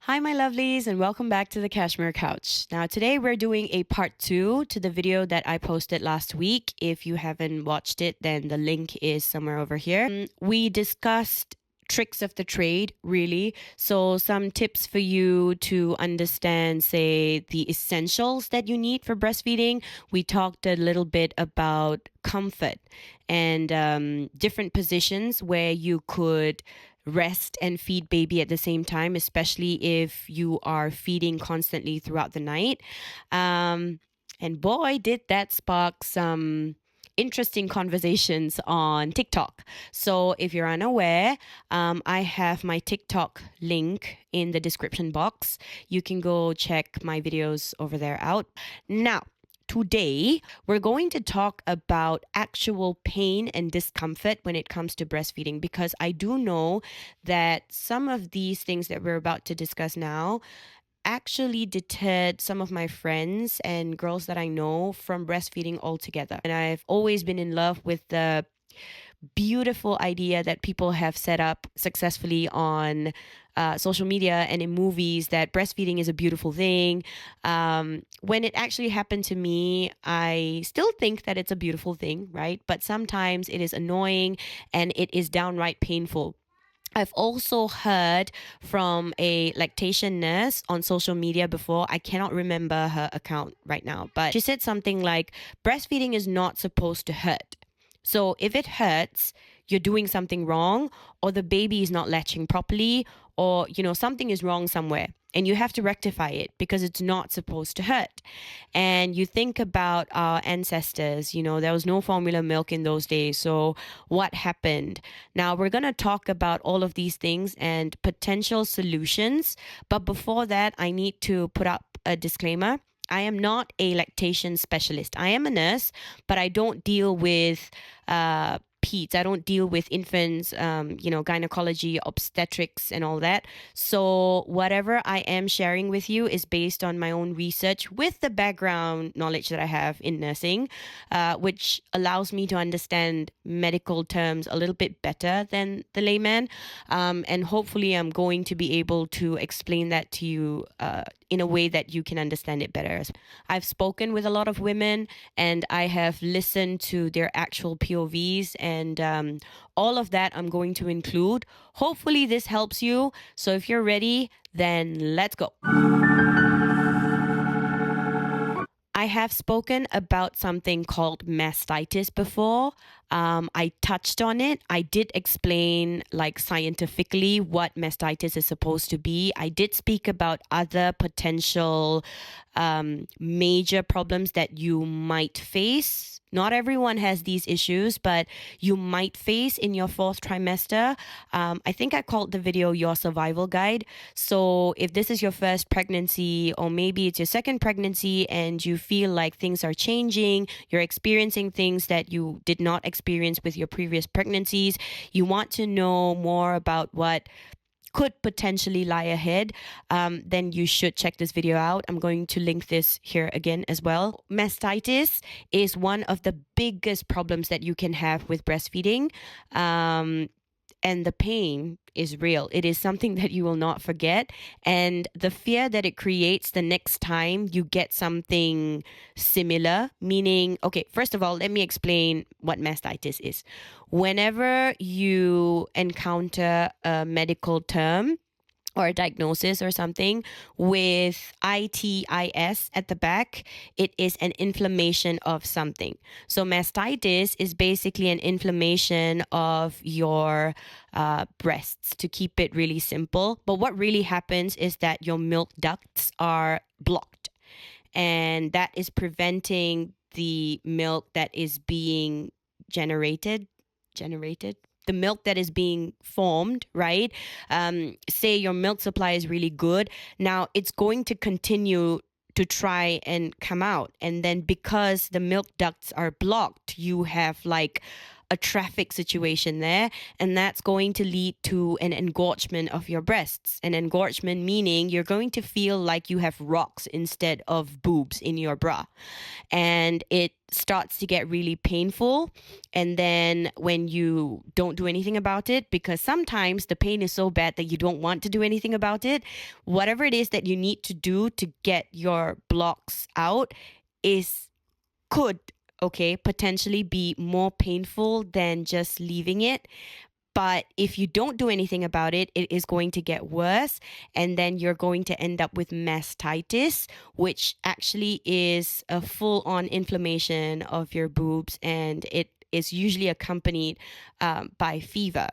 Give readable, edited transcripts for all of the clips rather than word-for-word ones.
Hi, my lovelies, and welcome back to the Cashmere Couch. Now, today we're doing a part two to the video that I posted last week. If you haven't watched it, then the link is somewhere over here. We discussed tricks of the trade, really. So, some tips for you to understand, say, the essentials that you need for breastfeeding. We talked a little bit about comfort and different positions where you could rest and feed baby at the same time, especially if you are feeding constantly throughout the night. And boy, did that spark some interesting conversations on TikTok. So if you're unaware, I have my TikTok link in the description box. You can go check my videos over there out. Now, today, we're going to talk about actual pain and discomfort when it comes to breastfeeding because I do know that some of these things that we're about to discuss now actually deterred some of my friends and girls that I know from breastfeeding altogether. And I've always been in love with the beautiful idea that people have set up successfully on social media and in movies that breastfeeding is a beautiful thing. When it actually happened to me, I still think that it's a beautiful thing, right? But sometimes it is annoying and it is downright painful. I've also heard from a lactation nurse on social media before. I cannot remember her account right now, but she said something like, breastfeeding is not supposed to hurt. So if it hurts, you're doing something wrong, or the baby is not latching properly, or something is wrong somewhere, and you have to rectify it because it's not supposed to hurt. And you think about our ancestors, there was no formula milk in those days. So what happened? Now we're going to talk about all of these things and potential solutions. But before that, I need to put up a disclaimer. I am not a lactation specialist. I am a nurse, but I don't deal with peds. I don't deal with infants, gynecology, obstetrics, and all that. So whatever I am sharing with you is based on my own research with the background knowledge that I have in nursing, which allows me to understand medical terms a little bit better than the layman. And hopefully I'm going to be able to explain that to you in a way that you can understand it better. I've spoken with a lot of women and I have listened to their actual POVs, and all of that I'm going to include. Hopefully this helps you. So if you're ready, then let's go. I have spoken about something called mastitis before. I touched on it. I did explain, like, scientifically what mastitis is supposed to be. I did speak about other potential major problems that you might face. Not everyone has these issues, but you might face in your fourth trimester. I think I called the video Your Survival Guide. So if this is your first pregnancy, or maybe it's your second pregnancy and you feel like things are changing, you're experiencing things that you did not experience with your previous pregnancies, you want to know more about what could potentially lie ahead, then you should check this video out. I'm going to link this here again as well. Mastitis is one of the biggest problems that you can have with breastfeeding. And the pain is real. It is something that you will not forget. And the fear that it creates the next time you get something similar, meaning, okay, first of all, let me explain what mastitis is. Whenever you encounter a medical term or a diagnosis or something with itis at the back, it is an inflammation of something. So mastitis is basically an inflammation of your breasts, to keep it really simple. But what really happens is that your milk ducts are blocked, and that is preventing the milk that is being generated the milk that is being formed, right? Say your milk supply is really good. Now it's going to continue to try and come out. And then because the milk ducts are blocked, you have like a traffic situation there, and that's going to lead to an engorgement of your breasts. An engorgement meaning you're going to feel like you have rocks instead of boobs in your bra, and it starts to get really painful. And then when you don't do anything about it, because sometimes the pain is so bad that you don't want to do anything about it, whatever it is that you need to do to get your blocks out is could potentially be more painful than just leaving it. But if you don't do anything about it, it is going to get worse. And then you're going to end up with mastitis, which actually is a full on inflammation of your boobs. And it is usually accompanied by fever.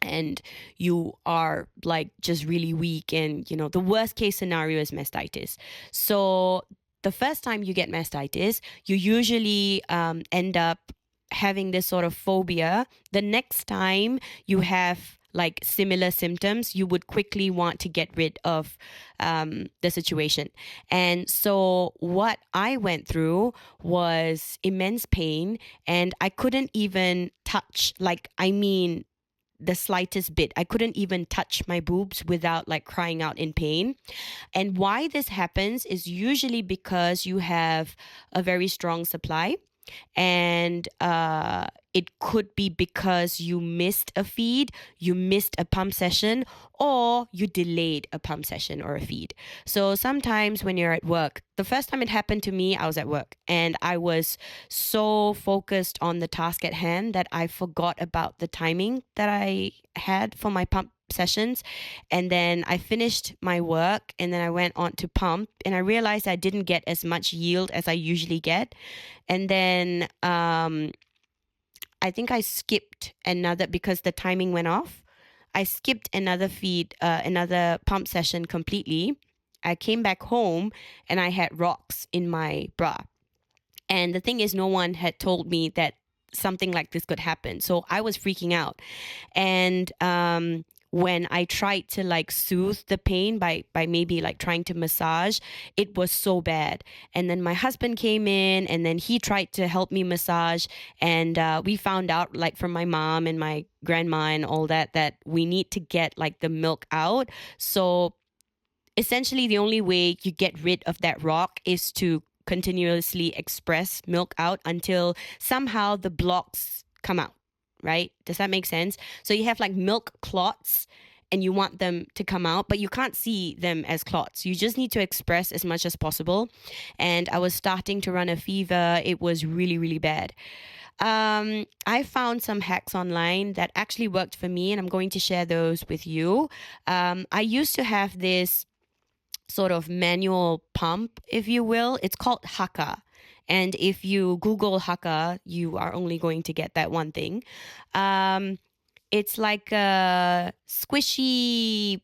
And you are like just really weak. And, the worst case scenario is mastitis. So the first time you get mastitis, you usually end up having this sort of phobia. The next time you have like similar symptoms, you would quickly want to get rid of the situation. And so what I went through was immense pain, and I couldn't even touch, the slightest bit. I couldn't even touch my boobs without like crying out in pain. And why this happens is usually because you have a very strong supply, and it could be because you missed a feed, you missed a pump session, or you delayed a pump session or a feed. So sometimes when you're at work, the first time it happened to me, I was at work and I was so focused on the task at hand that I forgot about the timing that I had for my pump sessions. And then I finished my work and then I went on to pump, and I realized I didn't get as much yield as I usually get. And then I think I skipped another, because the timing went off. I skipped another feed, another pump session completely. I came back home and I had rocks in my bra. And the thing is, no one had told me that something like this could happen. So I was freaking out. And when I tried to like soothe the pain by maybe like trying to massage, it was so bad. And then my husband came in and then he tried to help me massage. And we found out, like from my mom and my grandma and all that we need to get like the milk out. So essentially the only way you get rid of that rock is to continuously express milk out until somehow the blocks come out. Right? Does that make sense? So you have like milk clots and you want them to come out, but you can't see them as clots. You just need to express as much as possible. And I was starting to run a fever. It was really, really bad. I found some hacks online that actually worked for me, and I'm going to share those with you. I used to have this sort of manual pump, if you will. It's called Haka. And if you Google Haka, you are only going to get that one thing. It's like a squishy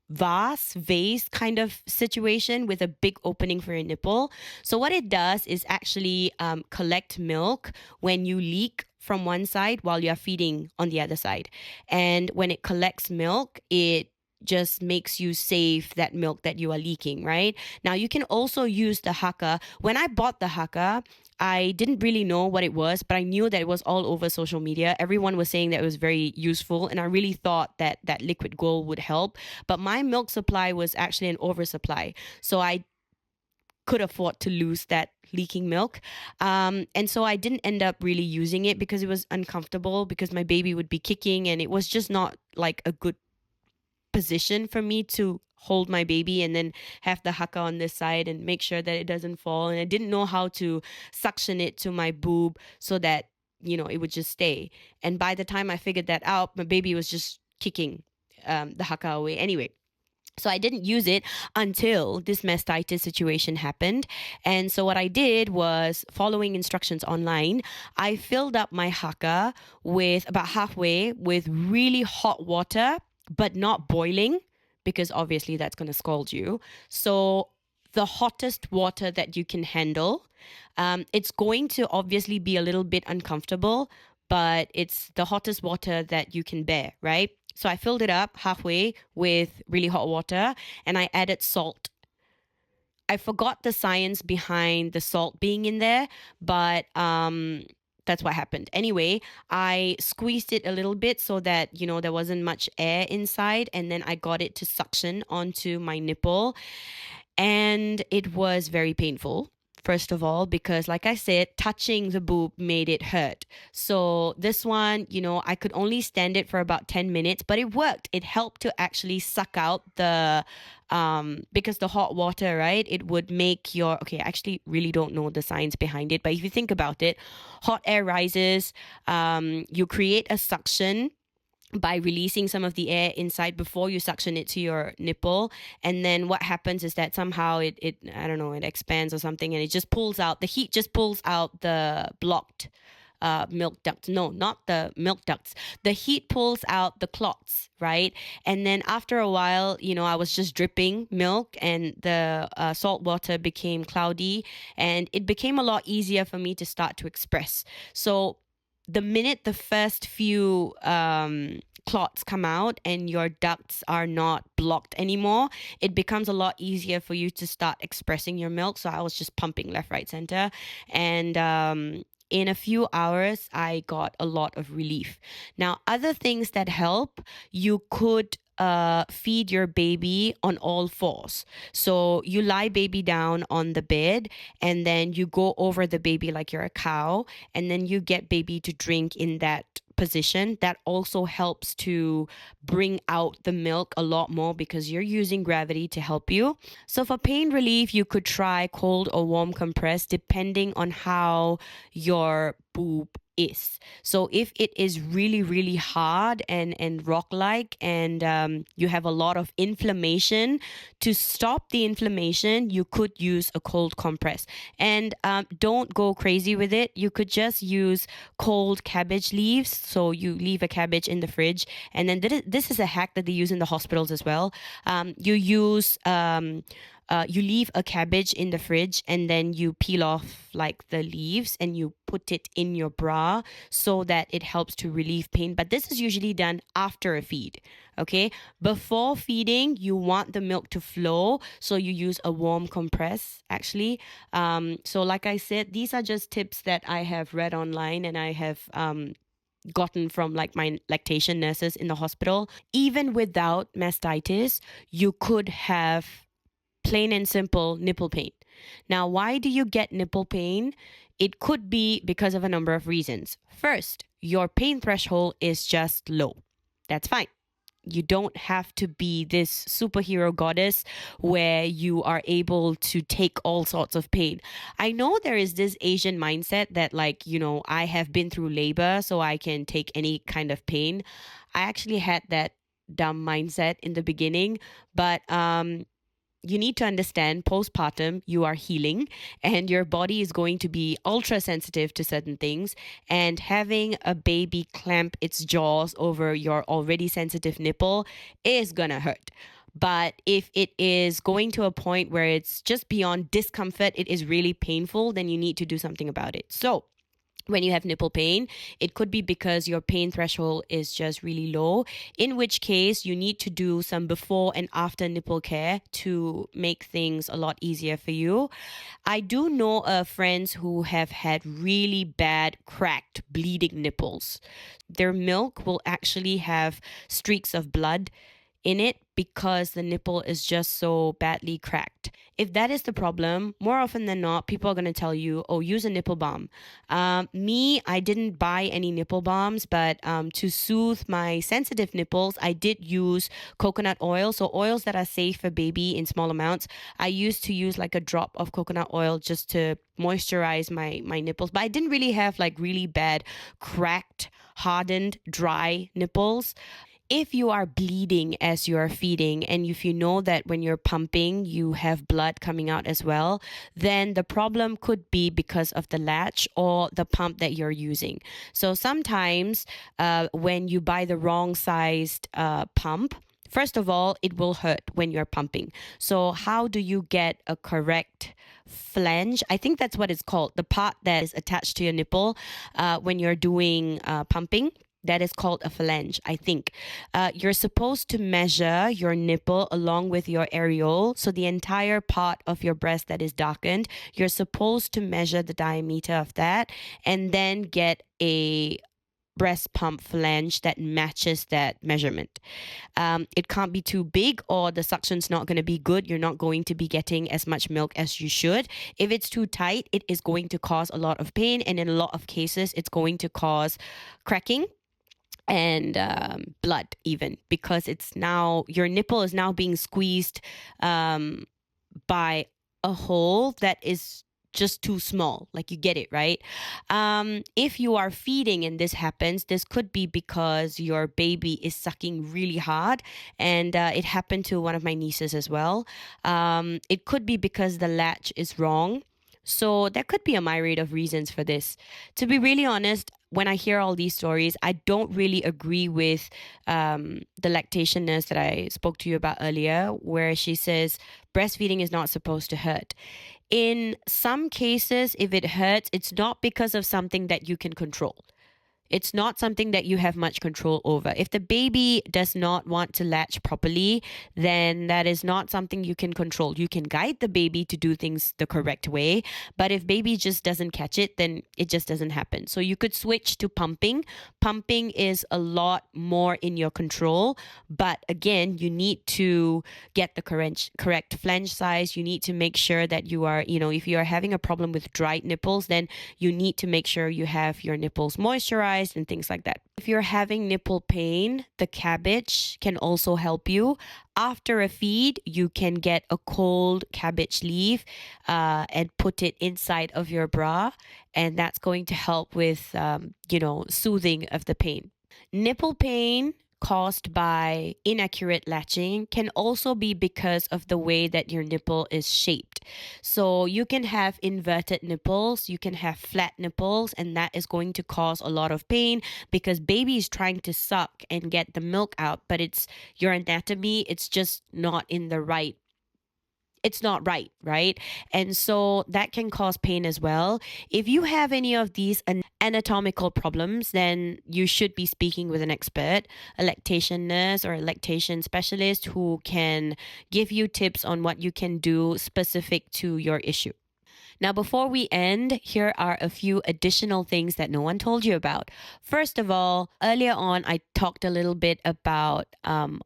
vase kind of situation with a big opening for your nipple. So what it does is actually collect milk when you leak from one side while you're feeding on the other side. And when it collects milk, it just makes you save that milk that you are leaking, right? Now, you can also use the Haka. When I bought the Haka, I didn't really know what it was, but I knew that it was all over social media. Everyone was saying that it was very useful, and I really thought that that liquid gold would help. But my milk supply was actually an oversupply, so I could afford to lose that leaking milk. And so I didn't end up really using it because it was uncomfortable, because my baby would be kicking, and it was just not like a good position for me to hold my baby and then have the Haka on this side and make sure that it doesn't fall. And I didn't know how to suction it to my boob so that, it would just stay. And by the time I figured that out, my baby was just kicking the Haka away anyway. So I didn't use it until this mastitis situation happened. And so what I did was, following instructions online, I filled up my Haka with about halfway with really hot water, but not boiling, because obviously that's going to scald you. So the hottest water that you can handle. It's going to obviously be a little bit uncomfortable, but it's the hottest water that you can bear, right? So I filled it up halfway with really hot water, and I added salt. I forgot the science behind the salt being in there, but that's what happened. Anyway, I squeezed it a little bit so that, there wasn't much air inside. And then I got it to suction onto my nipple. And it was very painful. First of all, because like I said, touching the boob made it hurt. So this one, I could only stand it for about 10 minutes, but it worked. It helped to actually suck out because the hot water, right? It would make okay, I actually really don't know the science behind it, but if you think about it, hot air rises, you create a suction by releasing some of the air inside before you suction it to your nipple. And then what happens is that somehow it I don't know, it expands or something, and it just pulls out, the heat just pulls out the blocked milk ducts. No, not the milk ducts. The heat pulls out the clots, right? And then after a while, I was just dripping milk, and the salt water became cloudy, and it became a lot easier for me to start to express. So the minute the first few clots come out and your ducts are not blocked anymore, it becomes a lot easier for you to start expressing your milk. So I was just pumping left, right, center. And in a few hours, I got a lot of relief. Now, other things that help, you could feed your baby on all fours. So you lie baby down on the bed, and then you go over the baby like you're a cow, and then you get baby to drink in that position. That also helps to bring out the milk a lot more because you're using gravity to help you. So for pain relief, you could try cold or warm compress depending on how your boob is. So if it is really, really hard and rock-like, and you have a lot of inflammation, to stop the inflammation, you could use a cold compress. And don't go crazy with it. You could just use cold cabbage leaves. So you leave a cabbage in the fridge, and then this is a hack that they use in the hospitals as well. You leave a cabbage in the fridge, and then you peel off like the leaves and you put it in your bra so that it helps to relieve pain. But this is usually done after a feed. Okay, before feeding, you want the milk to flow, so you use a warm compress actually. So like I said, these are just tips that I have read online, and I have gotten from like my lactation nurses in the hospital. Even without mastitis, you could have plain and simple nipple pain. Now, why do you get nipple pain? It could be because of a number of reasons. First, your pain threshold is just low. That's fine. You don't have to be this superhero goddess where you are able to take all sorts of pain. I know there is this Asian mindset that I have been through labor, so I can take any kind of pain. I actually had that dumb mindset in the beginning, but you need to understand postpartum, you are healing, and your body is going to be ultra sensitive to certain things. And having a baby clamp its jaws over your already sensitive nipple is gonna hurt. But if it is going to a point where it's just beyond discomfort, it is really painful, then you need to do something about it. So when you have nipple pain, it could be because your pain threshold is just really low, in which case you need to do some before and after nipple care to make things a lot easier for you. I do know friends who have had really bad cracked bleeding nipples. Their milk will actually have streaks of blood in it because the nipple is just so badly cracked. If that is the problem, more often than not, people are going to tell you, oh, use a nipple balm. I didn't buy any nipple balms, but to soothe my sensitive nipples, I did use coconut oil. So oils that are safe for baby in small amounts. I used to use like a drop of coconut oil just to moisturize my nipples. But I didn't really have like really bad, cracked, hardened, dry nipples. If you are bleeding as you are feeding, and if you know that when you're pumping you have blood coming out as well, then the problem could be because of the latch or the pump that you're using. So sometimes when you buy the wrong sized pump, first of all, it will hurt when you're pumping. So how do you get a correct flange? I think that's what it's called, the part that is attached to your nipple when you're doing pumping. That is called a phalange, I think. You're supposed to measure your nipple along with your areole. So the entire part of your breast that is darkened, you're supposed to measure the diameter of that and then get a breast pump flange that matches that measurement. It can't be too big or the suction's not going to be good. You're not going to be getting as much milk as you should. If it's too tight, it is going to cause a lot of pain. And in a lot of cases, it's going to cause cracking and blood even, because it's now your nipple is now being squeezed by a hole that is just too small. Like, you get it, right? If you are feeding and this happens, this could be because your baby is sucking really hard. And it happened to one of my nieces as well. It could be because the latch is wrong. So there could be a myriad of reasons for this. To be really honest, when I hear all these stories, I don't really agree with the lactation nurse that I spoke to you about earlier, where she says breastfeeding is not supposed to hurt. In some cases, if it hurts, it's not because of something that you can control. It's not something that you have much control over. If the baby does not want to latch properly, then that is not something you can control. You can guide the baby to do things the correct way, but if baby just doesn't catch it, then it just doesn't happen. So you could switch to pumping. Pumping is a lot more in your control, but again, you need to get the correct flange size. You need to make sure that you are, if you are having a problem with dried nipples, then you need to make sure you have your nipples moisturized and things like that. If you're having nipple pain, the cabbage can also help you. After a feed, you can get a cold cabbage leaf and put it inside of your bra, and that's going to help with, soothing of the pain. Nipple pain caused by inaccurate latching can also be because of the way that your nipple is shaped. So you can have inverted nipples, you can have flat nipples, and that is going to cause a lot of pain because baby is trying to suck and get the milk out, but it's your anatomy, it's just not in the right, it's not right, right? And so that can cause pain as well. If you have any of these anatomical problems, then you should be speaking with an expert, a lactation nurse or a lactation specialist who can give you tips on what you can do specific to your issue. Now, before we end, here are a few additional things that no one told you about. First of all, earlier on, I talked a little bit about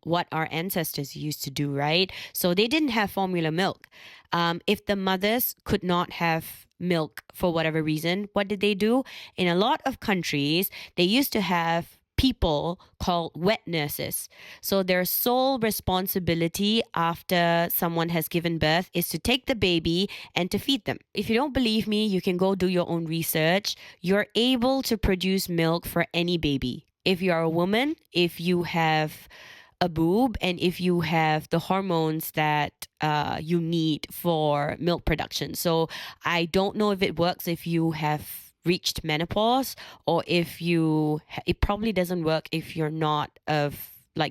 what our ancestors used to do, right? So they didn't have formula milk. If the mothers could not have milk for whatever reason, what did they do? In a lot of countries, they used to have people called wet nurses. So their sole responsibility after someone has given birth is to take the baby and to feed them. If you don't believe me, you can go do your own research. You're able to produce milk for any baby. If you're a woman, if you have a boob, and if you have the hormones that you need for milk production. So I don't know if it works if you have reached menopause, or if it probably doesn't work if you're not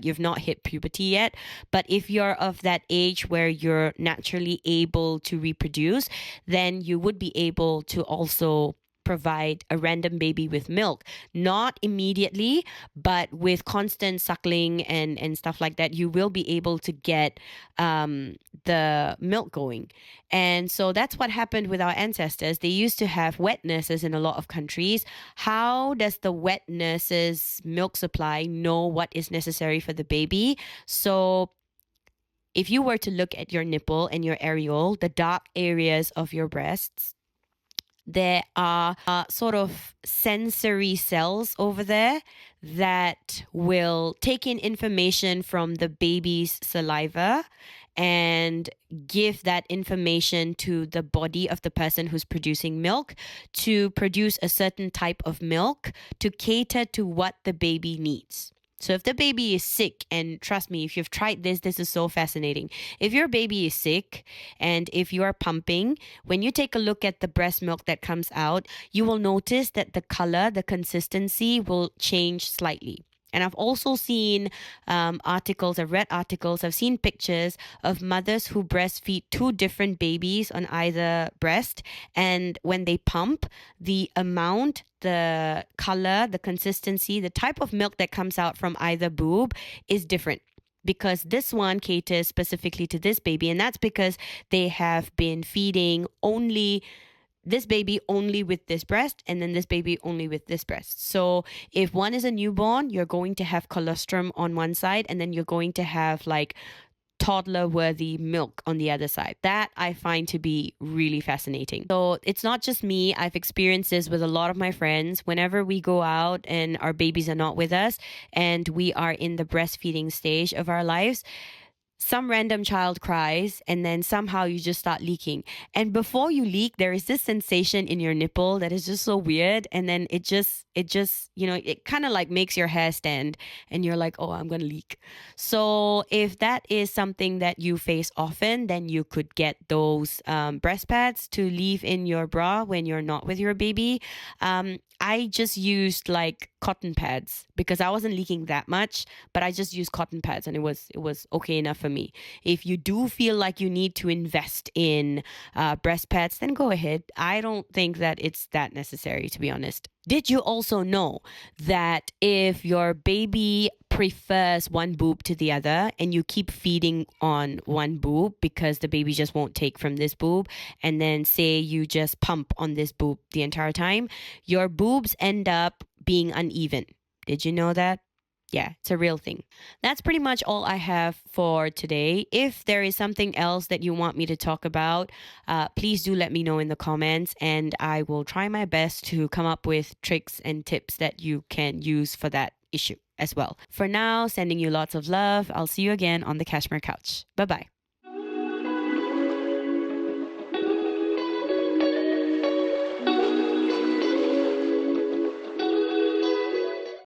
you've not hit puberty yet. But if you're of that age where you're naturally able to reproduce, then you would be able to also provide a random baby with milk, not immediately, but with constant suckling and stuff like that, you will be able to get the milk going. And so that's what happened with our ancestors. They used to have wet nurses in a lot of countries. How does the wet nurse's milk supply know what is necessary for the baby? So if you were to look at your nipple and your areole, the dark areas of your breasts, there are sort of sensory cells over there that will take in information from the baby's saliva and give that information to the body of the person who's producing milk to produce a certain type of milk to cater to what the baby needs. So if the baby is sick, and trust me, if you've tried this, this is so fascinating. If your baby is sick and if you are pumping, when you take a look at the breast milk that comes out, you will notice that the color, the consistency will change slightly. And I've also seen articles, I've read articles, I've seen pictures of mothers who breastfeed two different babies on either breast. And when they pump, the amount, the color, the consistency, the type of milk that comes out from either boob is different, because this one caters specifically to this baby. And that's because they have been feeding only this baby only with this breast, and then this baby only with this breast. So if one is a newborn, you're going to have colostrum on one side, and then you're going to have like toddler worthy milk on the other side. That I find to be really fascinating. So it's not just me. I've experienced this with a lot of my friends. Whenever we go out and our babies are not with us and we are in the breastfeeding stage of our lives, some random child cries and then somehow you just start leaking. And before you leak, there is this sensation in your nipple that is just so weird. And then it just, it kind of like makes your hair stand and you're like, oh, I'm going to leak. So if that is something that you face often, then you could get those breast pads to leave in your bra when you're not with your baby. I just used like cotton pads because I wasn't leaking that much, but I just used cotton pads and it was okay enough for me. If you do feel like you need to invest in breast pads, then go ahead. I don't think that it's that necessary, to be honest. Did you also know that if your baby prefers one boob to the other and you keep feeding on one boob because the baby just won't take from this boob, and then say you just pump on this boob the entire time, your boobs end up being uneven. Did you know that? Yeah, it's a real thing. That's pretty much all I have for today. If there is something else that you want me to talk about, please do let me know in the comments, and I will try my best to come up with tricks and tips that you can use for that issue as well. For now, sending you lots of love. I'll see you again on the Cashmere Couch. Bye bye.